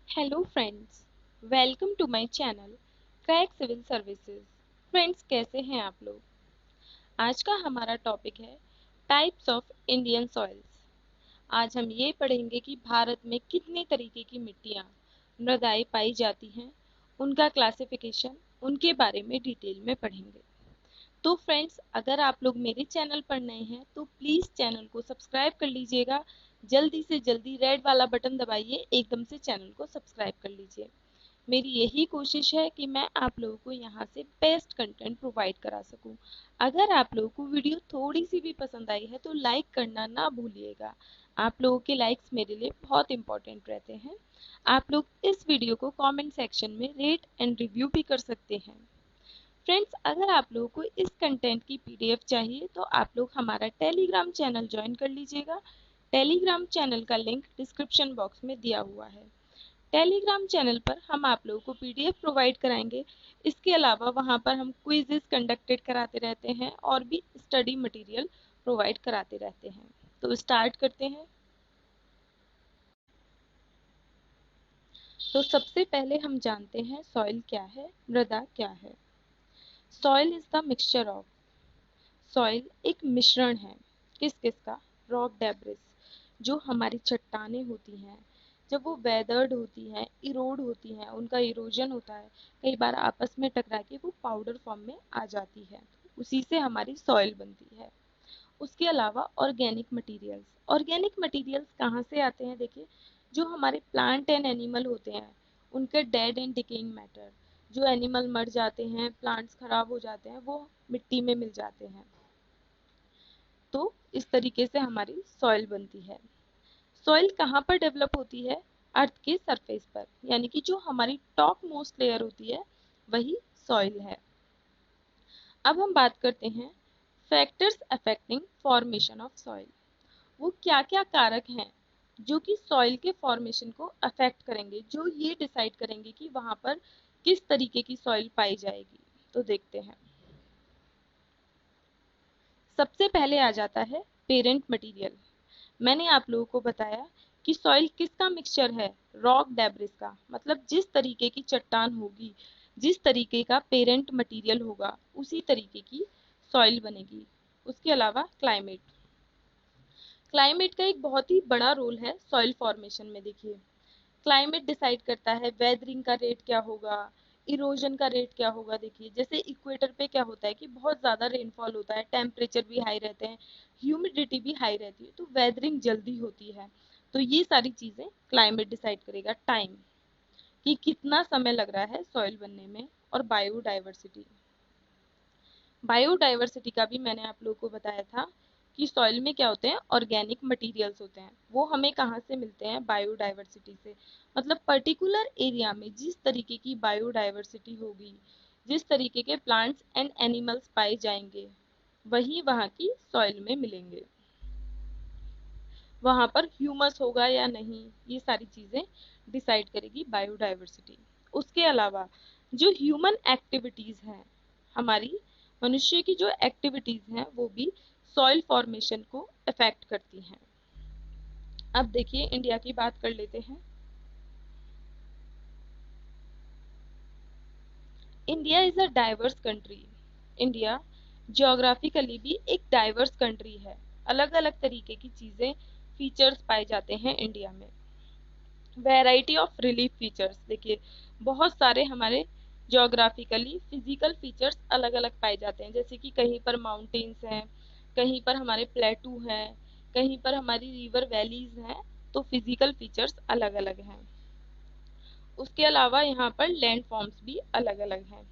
Hello friends, welcome to my channel crack civil services. Friends, कैसे हैं आप लोग? आज का हमारा टॉपिक है टाइप्स ऑफ इंडियन सॉइल्स। आज हम ये पढ़ेंगे कि भारत में कितने तरीके की मिट्टियाँ मृदाएं पाई जाती हैं, उनका क्लासिफिकेशन, उनके बारे में डिटेल में पढ़ेंगे। तो फ्रेंड्स, अगर आप लोग मेरे चैनल पर नए हैं तो प्लीज़ चैनल को सब्सक्राइब कर लीजिएगा। जल्दी से जल्दी रेड वाला बटन दबाइए, एकदम से चैनल को सब्सक्राइब कर लीजिए। मेरी यही कोशिश है कि मैं आप लोगों को यहाँ से बेस्ट कंटेंट प्रोवाइड करा सकूँ। अगर आप लोगों को वीडियो थोड़ी सी भी पसंद आई है तो लाइक करना ना भूलिएगा। आप लोगों के लाइक्स मेरे लिए बहुत इंपॉर्टेंट रहते हैं। आप लोग इस वीडियो को कमेंट सेक्शन में रेट एंड रिव्यू भी कर सकते हैं। फ्रेंड्स, अगर आप लोगों को इस कंटेंट की पीडीएफ चाहिए तो आप लोग हमारा टेलीग्राम चैनल ज्वाइन कर लीजिएगा। टेलीग्राम चैनल का लिंक डिस्क्रिप्शन बॉक्स में दिया हुआ है। टेलीग्राम चैनल पर हम आप लोगों को पीडीएफ प्रोवाइड कराएंगे। इसके अलावा वहां पर हम क्विजेस कंडक्टेड कराते रहते हैं और भी स्टडी मटेरियल प्रोवाइड कराते रहते हैं। तो स्टार्ट करते हैं। तो सबसे पहले हम जानते हैं सॉइल क्या है, मृदा क्या है। Soil is the mixture of. Soil एक मिश्रण है किस किस का? रॉक डेब्रिस, जो हमारी चट्टानें होती हैं, जब वो वेदर्ड होती हैं, इरोड होती हैं, उनका इरोजन होता है, कई बार आपस में टकरा के वो पाउडर फॉर्म में आ जाती है, उसी से हमारी सॉइल बनती है। उसके अलावा ऑर्गेनिक मटेरियल्स। ऑर्गेनिक मटेरियल्स कहाँ से आते हैं? देखिए, जो हमारे प्लांट एंड एनिमल होते हैं, उनके डेड एंड डिकेइंग मैटर, जो एनिमल मर जाते हैं, प्लांट्स खराब हो जाते हैं, वो मिट्टी में मिल जाते हैं। तो इस तरीके से हमारी सॉइल बनती है। सॉइल कहाँ पर डेवलप होती है? अर्थ के सरफेस पर, यानी कि जो हमारी टॉप मोस्ट लेयर होती है वही सॉइल है। अब हम बात करते हैं factors affecting formation of soil. वो क्या क्या कारक हैं जो कि सॉइल के फॉर्मेशन को अफेक्ट करेंगे, जो ये डिसाइड करेंगे कि वहां पर किस तरीके की सॉइल पाई जाएगी। तो देखते हैं। सबसे पहले आ जाता है पेरेंट मटेरियल। मैंने आप लोगों को बताया कि सॉइल किसका मिक्सचर है? रॉक डेब्रिस का। मतलब जिस तरीके की चट्टान होगी, जिस तरीके का पेरेंट मटेरियल होगा, उसी तरीके की सॉइल बनेगी। उसके अलावा क्लाइमेट। क्लाइमेट का एक बहुत ही बड़ा रोल है सॉइल फॉर्मेशन में। देखिए, क्लाइमेट डिसाइड करता है वेदरिंग का रेट क्या होगा, इरोजन का रेट क्या होगा। देखिए, जैसे इक्वेटर पे क्या होता है कि बहुत ज़्यादा रेनफॉल होता है, टेम्परेचर भी हाई रहते हैं, ह्यूमिडिटी भी हाई रहती है, तो वेदरिंग जल्दी होती है। तो ये सारी चीज़ें क्लाइमेट डिसाइड करेगा। टाइम, कि कितना समय लग रहा है सॉइल बनने में। और बायोडाइवर्सिटी। बायोडाइवर्सिटी का भी मैंने आप लोगों को बताया था कि सॉइल में क्या होते हैं? ऑर्गेनिक मटेरियल्स होते हैं। वो हमें कहाँ से मिलते हैं? बायोडाइवर्सिटी से। मतलब पर्टिकुलर एरिया में जिस तरीके की बायोडाइवर्सिटी होगी, जिस तरीके के प्लांट्स एंड एनिमल्स पाए जाएंगे, वही वहाँ की सॉइल में मिलेंगे। वहाँ पर ह्यूमस होगा या नहीं, ये सारी चीज़ें डिसाइड करेगी बायोडाइवर्सिटी। उसके अलावा जो ह्यूमन एक्टिविटीज़ हैं, हमारी मनुष्य की जो एक्टिविटीज़ हैं, वो भी सॉइल फॉर्मेशन को अफेक्ट करती हैं। अब देखिए, इंडिया की बात कर लेते हैं। India is a diverse country. India geographically भी एक डाइवर्स कंट्री है। अलग अलग तरीके की चीज़ें, फीचर्स पाए जाते हैं इंडिया में। Variety of relief features. देखिए, बहुत सारे हमारे ज्योग्राफिकली फिजिकल फीचर्स अलग अलग पाए जाते हैं। जैसे कि कहीं पर माउंटेन्स हैं, कहीं पर हमारे प्लेटू हैं, कहीं पर हमारी रिवर वैलीज हैं। तो फिजिकल फीचर्स अलग अलग हैं। उसके अलावा यहाँ पर लैंड फॉर्म्स भी अलग अलग हैं।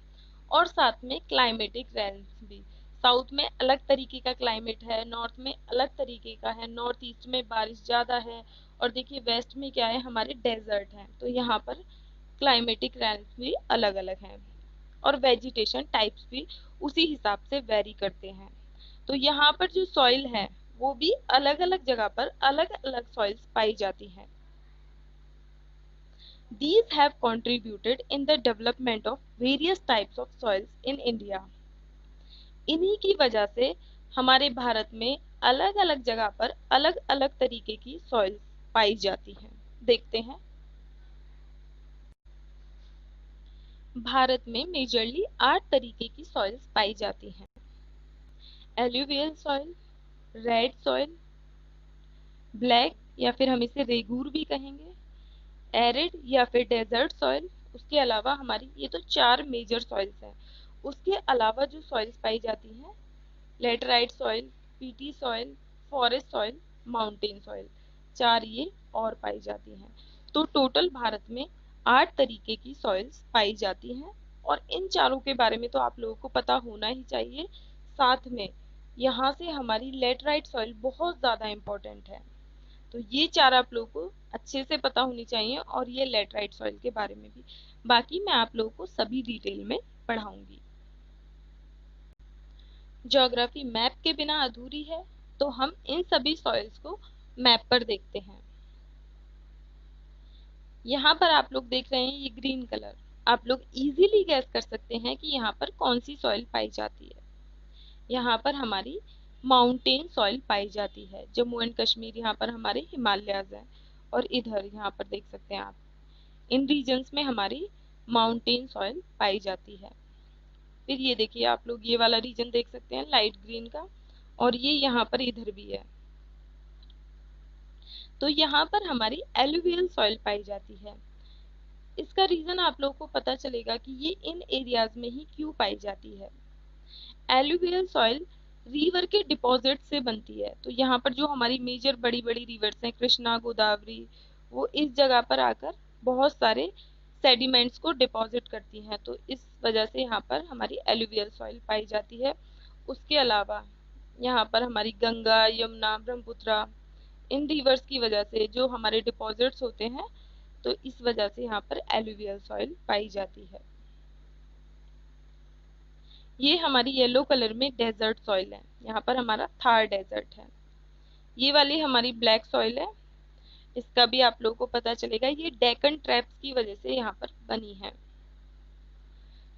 और साथ में क्लाइमेटिक रेंज भी। साउथ में अलग तरीके का क्लाइमेट है, नॉर्थ में अलग तरीके का है, नॉर्थ ईस्ट में बारिश ज़्यादा है, और देखिए वेस्ट में क्या है? हमारे डेजर्ट हैं। तो यहाँ पर क्लाइमेटिक रेंज भी अलग अलग हैं। और वेजिटेशन टाइप्स भी उसी हिसाब से वेरी करते हैं। तो यहाँ पर जो सॉइल है वो भी अलग अलग जगह पर अलग अलग सॉइल्स पाई जाती हैं। These have contributed in the development of various types of soils in India. इन्हीं की वजह से हमारे भारत में अलग अलग जगह पर अलग अलग तरीके की सॉइल्स पाई जाती हैं। देखते हैं। भारत में मेजरली 8 तरीके की सॉइल्स पाई जाती हैं। Alluvial soil, red soil, black या फिर हम इसे रेगूर भी कहेंगे, एरिड या फिर डेजर्ट सॉइल। उसके अलावा हमारी ये तो 4 मेजर सॉइल्स हैं। उसके अलावा जो सॉइल्स पाई जाती हैं, laterite soil, PT soil, forest soil, mountain soil, 4 ये और पाई जाती हैं। तो टोटल भारत में 8 तरीके की सॉइल्स पाई जाती हैं और इन चारों के बारे में तो आप लोगों को पता होना ही चाहिए। साथ में यहाँ से हमारी लेटराइट सॉइल बहुत ज़्यादा इम्पोर्टेंट है, तो ये 4 आप लोगों को अच्छे से पता होनी चाहिए और ये लेटराइट सॉइल के बारे में भी। बाकी मैं आप लोगों को सभी डिटेल में पढ़ाऊंगी। ज्योग्राफी मैप के बिना अधूरी है, तो हम इन सभी सॉइल्स को मैप पर देखते हैं। यहाँ पर आप लोग देख रहे हैं ये ग्रीन कलर, आप लोग इजीली गैस कर सकते हैं कि यहाँ पर कौन सी सॉइल पाई जाती है। यहाँ पर हमारी माउंटेन सॉइल पाई जाती है। जम्मू एंड कश्मीर यहाँ पर हमारे हिमालयाज हैं और इधर यहाँ पर देख सकते हैं आप, इन रीजन्स में हमारी माउंटेन सॉइल पाई जाती है। फिर ये देखिए आप लोग ये वाला रीजन देख सकते हैं लाइट ग्रीन का, और ये यहाँ पर इधर भी है। तो यहाँ पर हमारी एलुवियल सॉइल पाई जाती है। इसका रीजन आप लोगों को पता चलेगा कि ये इन एरियाज में ही क्यों पाई जाती है। एलुवियल सॉइल रिवर के डिपॉजिट से बनती है। तो यहाँ पर जो हमारी मेजर बड़ी बड़ी रिवर्स हैं, कृष्णा, गोदावरी, वो इस जगह पर आकर बहुत सारे सेडिमेंट्स को डिपॉजिट करती हैं। तो इस वजह से यहाँ पर हमारी एलुवियल सॉइल पाई जाती है। उसके अलावा यहाँ पर हमारी गंगा, यमुना, ब्रह्मपुत्र, इन रिवर्स की वजह से जो हमारे डिपॉजिट्स होते हैं, तो इस वजह से यहाँ पर एलुवियल सॉइल पाई जाती है। ये हमारी येलो कलर में डेजर्ट सॉइल है, यहाँ पर हमारा थार डेजर्ट है। ये वाली हमारी ब्लैक सॉइल है, इसका भी आप लोगों को पता चलेगा, ये डेक्कन ट्रैप्स की वजह से यहाँ पर बनी है।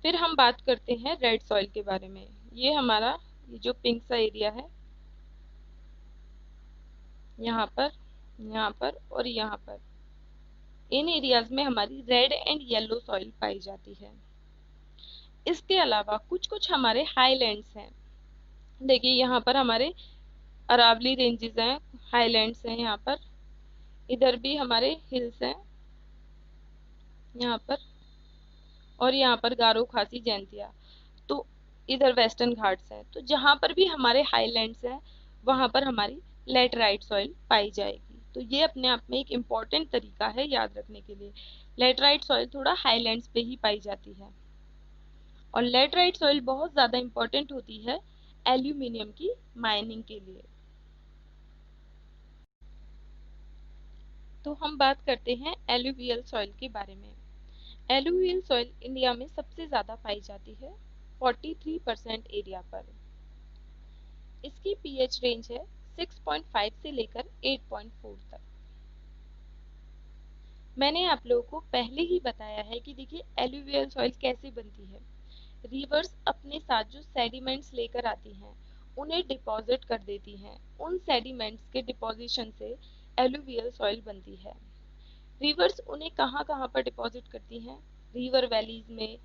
फिर हम बात करते हैं रेड सॉइल के बारे में। ये हमारा ये जो पिंक सा एरिया है, यहाँ पर और यहाँ पर, इन एरियाज में हमारी रेड एंड येलो सॉइल पाई जाती है। इसके अलावा कुछ कुछ हमारे हाईलैंड्स हैं। देखिए यहाँ पर हमारे अरावली रेंजेस हैं, हाईलैंड्स हैं यहाँ पर, इधर भी हमारे हिल्स हैं यहाँ पर, और यहाँ पर गारो, खासी, जैंतिया। तो इधर वेस्टर्न घाट्स हैं। तो जहाँ पर भी हमारे हाईलैंड्स हैं वहाँ पर हमारी लेटराइट सॉइल पाई जाएगी। तो ये अपने आप में एक इम्पॉर्टेंट तरीका है याद रखने के लिए। लेटराइट सॉइल थोड़ा हाईलैंड्स पे ही पाई जाती है, और लेटराइट सॉइल बहुत ज़्यादा इम्पॉर्टेंट होती है एल्यूमिनियम की माइनिंग के लिए। तो हम बात करते हैं एलुवियल सॉइल के बारे में। एलुवियल सॉइल इंडिया में सबसे ज़्यादा पाई जाती है 43% एरिया पर। इसकी पीएच रेंज है 6.5 से लेकर 8.4 तक। मैंने आप लोगों को पहले ही बताया है कि देखिए एलुवियल सॉइल कैसे बनती है। रिवर्स अपने साथ जो सेडिमेंट्स लेकर आती हैं उन्हें डिपॉजिट कर देती हैं। उन सेडिमेंट्स के डिपॉजिशन से एलुवियल सॉइल बनती है। रिवर्स उन्हें कहाँ कहाँ पर डिपॉजिट करती हैं? रिवर वैलीज में,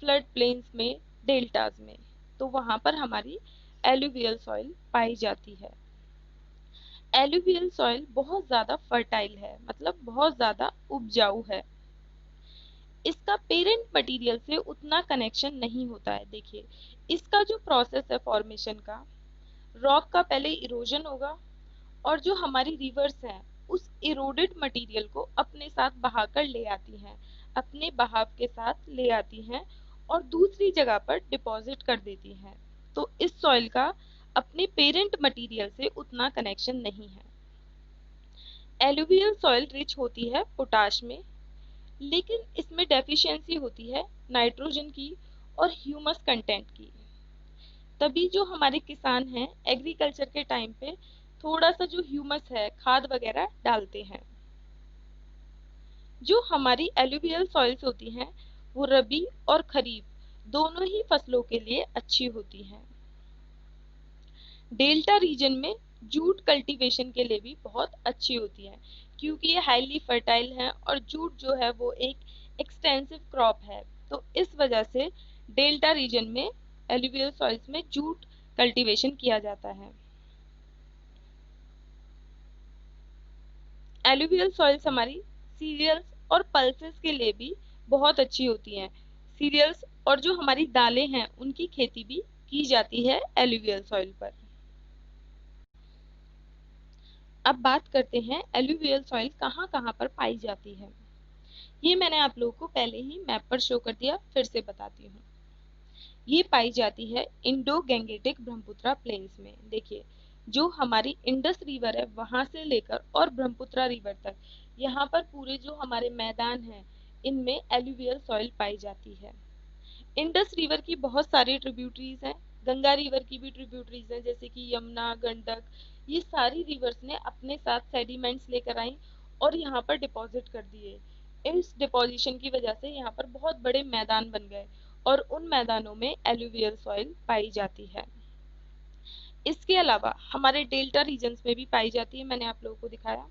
फ्लड प्लेन्स में, डेल्टाज में। तो वहाँ पर हमारी एलुवियल सॉइल पाई जाती है। एलुवियल सॉइल बहुत ज़्यादा फर्टाइल है, मतलब बहुत ज़्यादा उपजाऊ है। इसका पेरेंट मटेरियल से उतना कनेक्शन नहीं होता है। देखिए इसका जो प्रोसेस है फॉर्मेशन का, रॉक का पहले इरोजन होगा और जो हमारी रिवर्स हैं उस इरोडेड मटेरियल को अपने साथ बहाकर ले आती हैं, अपने बहाव के साथ ले आती हैं और दूसरी जगह पर डिपॉजिट कर देती हैं। तो इस सॉइल का अपने पेरेंट मटेरियल से उतना कनेक्शन नहीं है। एलुवियल सॉइल रिच होती है पोटाश में, लेकिन इसमें डेफिशिएंसी होती है नाइट्रोजन की और ह्यूमस कंटेंट की। तभी जो हमारे किसान हैं एग्रीकल्चर के टाइम पे थोड़ा सा जो ह्यूमस है, खाद वगैरह डालते हैं। जो हमारी एलुवियल सॉइल्स होती हैं वो रबी और खरीफ दोनों ही फसलों के लिए अच्छी होती हैं। डेल्टा रीजन में जूट कल्टीवेशन के लिए भी बहुत अच्छी होती है, क्योंकि ये हाईली फर्टाइल है और जूट जो है वो एक एक्सटेंसिव क्रॉप है। तो इस वजह से डेल्टा रीजन में एलुवियल सॉइल्स में जूट कल्टीवेशन किया जाता है। एलुवियल सॉइल्स हमारी सीरियल्स और पल्सेस के लिए भी बहुत अच्छी होती हैं। सीरियल्स और जो हमारी दालें हैं उनकी खेती भी की जाती है एलुवियल सॉइल पर। अब बात करते हैं एलुवियल सॉइल कहाँ कहाँ पर पाई जाती है। ये मैंने आप लोगों को पहले ही मैप पर शो कर दिया, फिर से बताती हूँ। ये पाई जाती है इंडो गैंगेटिक ब्रह्मपुत्रा प्लेन्स में। देखिए, जो हमारी इंडस रिवर है वहां से लेकर और ब्रह्मपुत्रा रिवर तक, यहाँ पर पूरे जो हमारे मैदान हैं इनमें एलुवियल सॉइल पाई जाती है। इंडस रिवर की बहुत सारी ट्रिब्यूटरीज हैं, गंगा रिवर की भी ट्रिब्यूटरीज हैं, जैसे कि यमुना, गंडक। ये सारी रिवर्स ने अपने साथ सेडिमेंट्स लेकर आई और यहाँ पर डिपॉजिट कर दिए। इस डिपोजिशन की वजह से यहाँ पर बहुत बड़े मैदान बन गए और उन मैदानों में एलुवियल सॉइल पाई जाती है। इसके अलावा हमारे डेल्टा रीजन्स में भी पाई जाती है। मैंने आप लोगों को दिखाया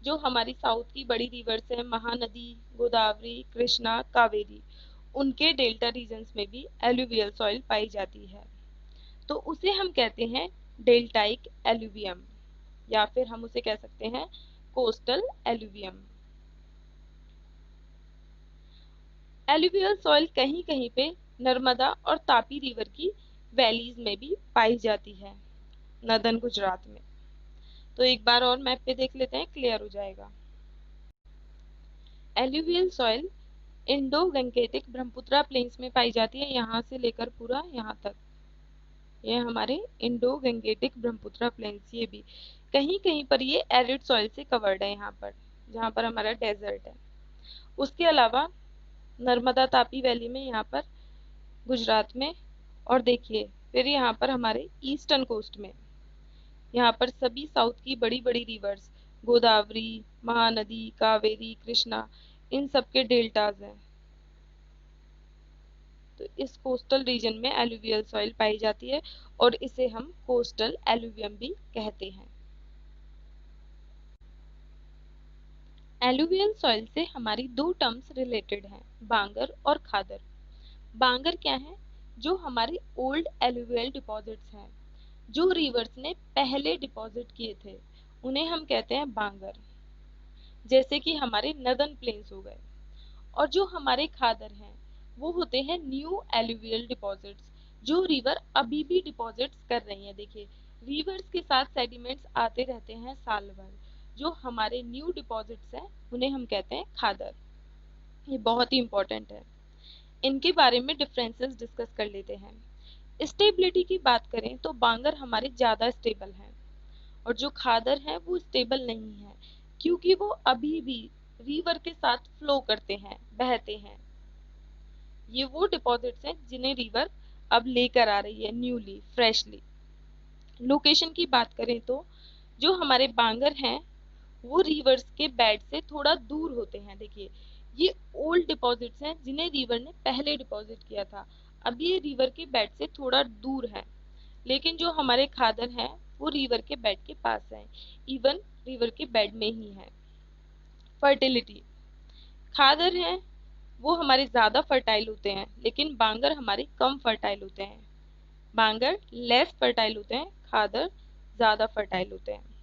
जो हमारी साउथ की बड़ी रिवर्स है, महानदी, गोदावरी, कृष्णा, कावेरी, उनके डेल्टा रीजन्स में भी एलुवियल सॉइल पाई जाती है। तो उसे हम कहते हैं डेल्टाइक एलुवियम, या फिर हम उसे कह सकते हैं कोस्टल एलुवियम। एलुवियल सॉइल कहीं कहीं पे नर्मदा और तापी रिवर की वैलीज में भी पाई जाती है, नदन गुजरात में। तो एक बार और मैप पे देख लेते हैं, क्लियर हो जाएगा। Alluvial soil Indo Gangetic Brahmaputra plains में पाई जाती है, यहाँ से लेकर पूरा यहाँ तक। ये हमारे इंडो गंगेटिक ब्रह्मपुत्रा प्लेन्स, ये भी कहीं कहीं पर ये एरिड सॉइल से कवर्ड है, यहाँ पर जहाँ पर हमारा डेजर्ट है। उसके अलावा नर्मदा तापी वैली में, यहाँ पर गुजरात में, और देखिए फिर यहाँ पर हमारे ईस्टर्न कोस्ट में, यहाँ पर सभी साउथ की बड़ी बड़ी रिवर्स, गोदावरी, महानदी, कावेरी, कृष्णा, इन सब के डेल्टाज हैं। तो इस कोस्टल रीजन में एलुवियल सॉइल पाई जाती है और इसे हम कोस्टल एलुवियम भी कहते हैं। एलुवियल सॉइल से हमारी दो टर्म्स रिलेटेड हैं, बांगर और खादर। बांगर क्या है? जो हमारे ओल्ड एलुवियल डिपॉजिट्स हैं, जो रिवर्स ने पहले डिपॉजिट किए थे, उन्हें हम कहते हैं बांगर, जैसे कि हमारे नदन प्लेन्स हो गए। और जो हमारे खादर हैं वो होते हैं न्यू एलुवियल डिपॉजिट्स, जो रिवर अभी भी डिपॉजिट्स कर रही हैं। देखिए, रिवर्स के साथ सेडिमेंट्स आते रहते हैं साल भर। जो हमारे न्यू डिपॉजिट्स हैं उन्हें हम कहते हैं खादर। ये बहुत ही इंपॉर्टेंट है। इनके बारे में डिफरेंसेस डिस्कस कर लेते हैं। स्टेबिलिटी की बात करें तो बांगर हमारे ज्यादा स्टेबल हैं और जो खादर हैं वो स्टेबल नहीं है, क्योंकि वो अभी भी रिवर के साथ फ्लो करते हैं, बहते हैं। ये वो डिपॉजिट्स हैं जिन्हें रिवर अब लेकर आ रही है न्यूली, फ्रेशली। लोकेशन की बात करें तो जो हमारे बांगर हैं वो रिवर्स के बेड से थोड़ा दूर होते हैं। देखिए, ये ओल्ड डिपॉजिट्स हैं जिन्हें रिवर ने पहले डिपॉजिट किया था, अब ये रिवर के बेड से थोड़ा दूर है। लेकिन जो हमारे खादर हैं वो रिवर के बेड के पास है, इवन रिवर के बेड में ही है। फर्टिलिटी, खादर हैं वो हमारे ज्यादा फर्टाइल होते हैं, लेकिन बांगर हमारे कम फर्टाइल होते हैं। बांगर लेस फर्टाइल होते हैं, खादर ज्यादा फर्टाइल होते हैं।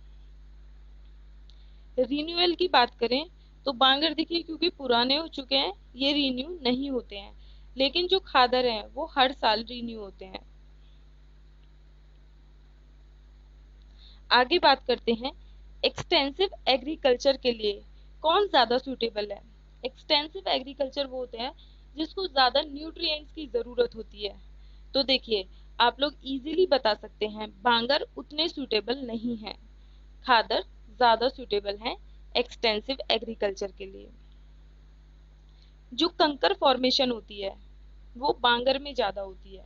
रिन्यूअल की बात करें तो बांगर देखिए क्योंकि पुराने हो चुके हैं ये रिन्यू नहीं होते हैं, लेकिन जो खादर हैं वो हर साल रिन्यू होते हैं। आगे बात करते हैं एक्सटेंसिव एग्रीकल्चर के लिए कौन ज्यादा सूटेबल है। एक्सटेंसिव एग्रीकल्चर वो होते हैं जिसको ज्यादा न्यूट्रिएंट्स की जरूरत होती है। तो देखिए, आप लोग इजीली बता सकते हैं बांगर उतने सूटेबल नहीं है, खादर ज्यादा सूटेबल है एक्सटेंसिव एग्रीकल्चर के लिए। जो कंकर फॉर्मेशन होती है वो बांगर में ज्यादा होती है,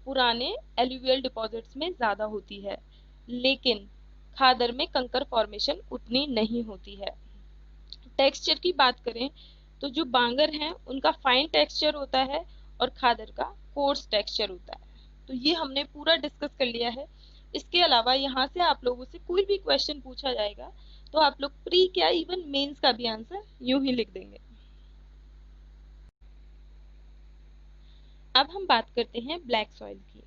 पुराने एलुवियल डिपॉजिट्स में ज्यादा होती है, लेकिन खादर में कंकर फॉर्मेशन उतनी नहीं होती है। टेक्सचर की बात करें तो जो बांगर हैं उनका फाइन टेक्सचर होता है और खादर का कोर्स टेक्सचर होता है। तो ये हमने पूरा डिस्कस कर लिया है। इसके अलावा यहाँ से आप लोगों से कोई भी क्वेश्चन पूछा जाएगा तो आप लोग प्री क्या इवन मेंस का भी आंसर यूं ही लिख देंगे। अब हम बात करते हैं ब्लैक सॉइल की।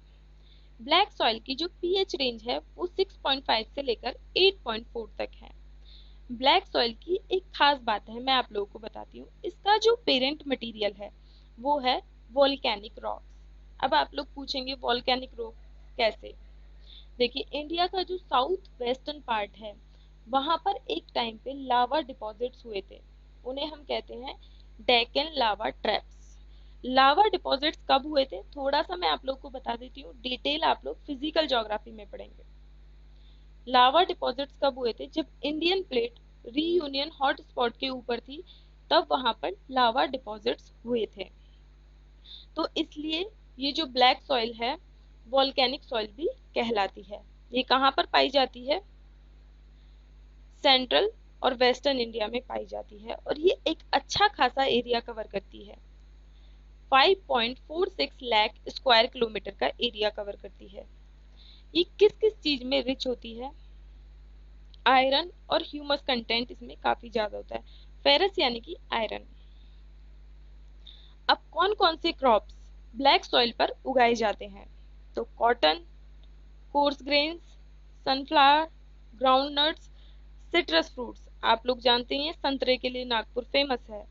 ब्लैक सॉइल की जो पीएच रेंज है वो 6.5 से लेकर 8.4 तक है। ब्लैक सॉइल की एक खास बात है, मैं आप लोगों को बताती हूँ। इसका जो पेरेंट मटेरियल है वो है वोल्केनिक रॉक्स। अब आप लोग पूछेंगे वोल्केनिक रॉक कैसे? देखिए, इंडिया का जो साउथ वेस्टर्न पार्ट है वहां पर एक टाइम पे लावा डिपॉजिट्स हुए थे, उन्हें हम कहते हैं डेक्कन लावा ट्रैप्स। लावा डिपॉजिट्स कब हुए थे थोड़ा सा मैं आप लोग को बता देती हूँ, डिटेल आप लोग फिजिकल ज्योग्राफी में पढ़ेंगे। लावा डिपॉजिट्स कब हुए थे? जब Indian plate reunion hot spot के ऊपर थी, तब वहां पर लावा डिपॉजिट्स हुए थे। तो इसलिए ये जो ब्लैक सॉइल है वॉल्केनिक सॉइल भी कहलाती है। ये कहाँ पर पाई जाती है? सेंट्रल और वेस्टर्न इंडिया में पाई जाती है, और ये एक अच्छा खासा एरिया कवर करती है। 5.46 लाख स्क्वायर किलोमीटर का एरिया कवर करती है। ये किस किस चीज में रिच होती है? आयरन और ह्यूमस कंटेंट इसमें काफी ज्यादा होता है। फेरस यानी कि आयरन। अब कौन कौन से क्रॉप्स ब्लैक सॉइल पर उगाए जाते हैं? तो cotton, course grains, sunflower, ground nuts, citrus fruits. आप लोग जानते हैं संतरे के लिए नागपुर फेमस है।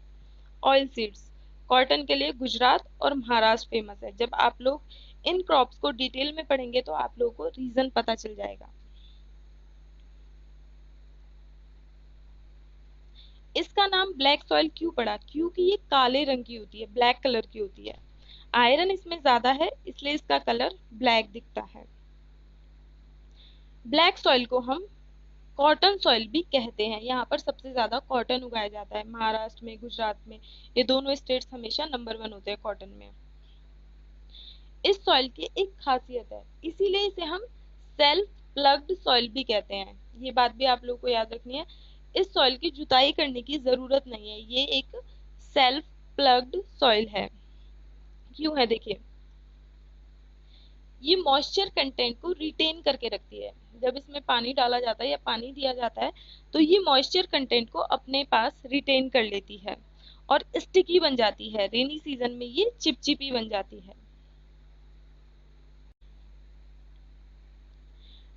ऑयल सीड्स, कॉटन के लिए गुजरात और महाराष्ट्र फेमस है। जब आप लोग इन क्रॉप्स को डिटेल में पढ़ेंगे तो आप लोगों को रीजन पता चल जाएगा। इसका नाम ब्लैक सॉइल क्यों पड़ा? क्योंकि ये काले रंग की होती है, ब्लैक कलर की होती है। आयरन इसमें ज्यादा है इसलिए इसका कलर ब्लैक दिखता है। ब्लैक सॉइल को हम कॉटन सॉइल भी कहते हैं। यहाँ पर सबसे ज्यादा कॉटन उगाया जाता है, महाराष्ट्र में, गुजरात में। ये दोनों स्टेट्स हमेशा नंबर 1 होते हैं कॉटन में। इस सॉइल की एक खासियत है, इसीलिए इसे हम सेल्फ प्लग्ड सॉइल भी कहते हैं। ये बात भी आप लोगों को याद रखनी है। इस सॉइल की जुताई करने की जरूरत नहीं है, ये एक सेल्फ प्लग्ड सॉइल है। क्यों है? देखिए, ये मॉइस्चर कंटेंट को रिटेन करके रखती है। जब इसमें पानी डाला जाता है या पानी दिया जाता है तो ये मॉइस्चर कंटेंट को अपने पास रिटेन कर लेती है और स्टिकी बन जाती है। रेनी सीजन में ये चिपचिपी बन जाती है।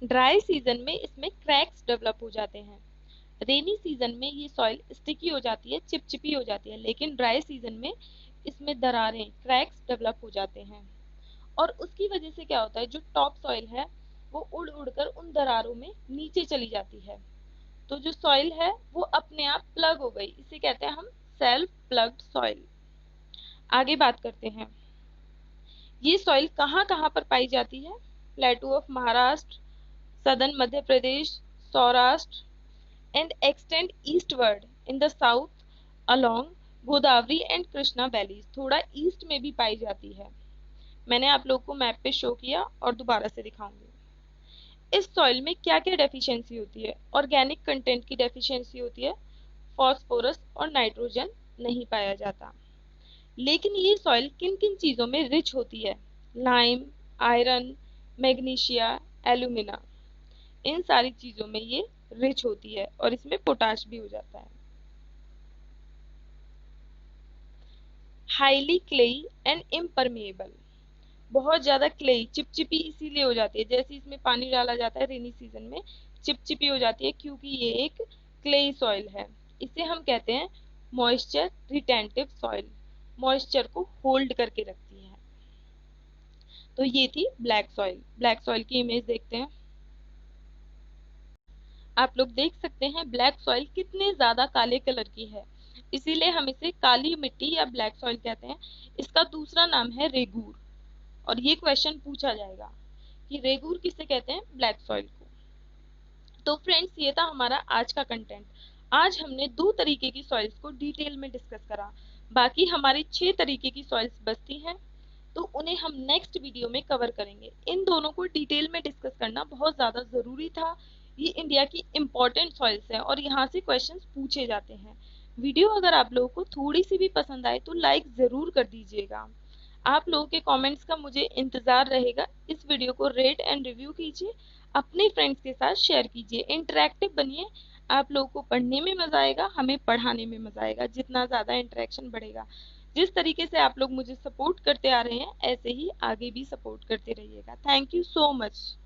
ड्राई सीजन में इसमें क्रैक्स डेवलप हो जाते हैं। रेनी सीजन में ये सॉइल स्टिकी हो जाती है, चिपचिपी हो जाती है, लेकिन ड्राई सीजन में इसमें दरारें, क्रैक्स डेवलप हो जाते हैं। और उसकी वजह से क्या होता है, जो टॉप सॉइल है वो उड़ उड़कर उन दरारों में नीचे चली जाती है। तो जो सॉइल है वो अपने आप प्लग हो गई, इसे कहते हैं हम सेल्फ प्लग्ड सॉइल। आगे बात करते हैं, ये सॉइल कहाँ कहाँ पर पाई जाती है? प्लेटू of Maharashtra, southern Madhya Pradesh, Saurashtra and extend eastward in the south along Godavari and Krishna valleys. थोड़ा ईस्ट में भी पाई जाती है। मैंने आप लोगों को मैप पे शो किया और दोबारा से दिखाऊंगी। इस सॉइल में क्या क्या डेफिशिएंसी होती है? ऑर्गेनिक कंटेंट की डेफिशिएंसी होती है, फास्फोरस और नाइट्रोजन नहीं पाया जाता। लेकिन ये सॉइल किन किन चीजों में रिच होती है? लाइम, आयरन, मैग्नीशिया, एल्यूमिना, इन सारी चीजों में ये रिच होती है और इसमें पोटाश भी हो जाता है। हाईली क्लेई एंड इम्परमेएबल, बहुत ज्यादा क्लेई, चिपचिपी इसीलिए हो जाती है, जैसे इसमें पानी डाला जाता है रेनी सीजन में चिपचिपी हो जाती है, क्योंकि ये एक क्लेई सॉइल है। इसे हम कहते हैं मॉइस्चर रिटेंटिव सॉइल, मॉइस्चर को होल्ड करके रखती है। तो ये थी ब्लैक सॉइल। ब्लैक सॉइल की इमेज देखते हैं। आप लोग देख सकते हैं ब्लैक सॉइल कितने ज्यादा काले कलर की है, इसीलिए हम इसे काली मिट्टी या ब्लैक सॉइल कहते हैं। इसका दूसरा नाम है रेगूर, और ये क्वेश्चन पूछा जाएगा कि रेगूर किसे कहते हैं? ब्लैक सॉइल को। तो फ्रेंड्स, ये था हमारा आज का कंटेंट। आज हमने 2 तरीके की सॉइल्स को डिटेल में डिस्कस करा। बाकी हमारी 6 तरीके की सॉइल्स बचती हैं, तो उन्हें हम नेक्स्ट वीडियो में कवर करेंगे। इन दोनों को डिटेल में डिस्कस करना बहुत ज़्यादा ज़रूरी था। ये इंडिया की इम्पोर्टेंट सॉइल्स हैं और यहाँ से क्वेश्चंस पूछे जाते हैं। वीडियो अगर आप लोगों को थोड़ी सी भी पसंद आए तो लाइक ज़रूर कर दीजिएगा। आप लोगों के कमेंट्स का मुझे इंतज़ार रहेगा। इस वीडियो को रेट एंड रिव्यू कीजिए, अपने फ्रेंड्स के साथ शेयर कीजिए, इंटरेक्टिव बनिए। आप लोगों को पढ़ने में मज़ा आएगा, हमें पढ़ाने में मज़ा आएगा। जितना ज़्यादा इंटरेक्शन बढ़ेगा, जिस तरीके से आप लोग मुझे सपोर्ट करते आ रहे हैं ऐसे ही आगे भी सपोर्ट करते रहिएगा। Thank you so much.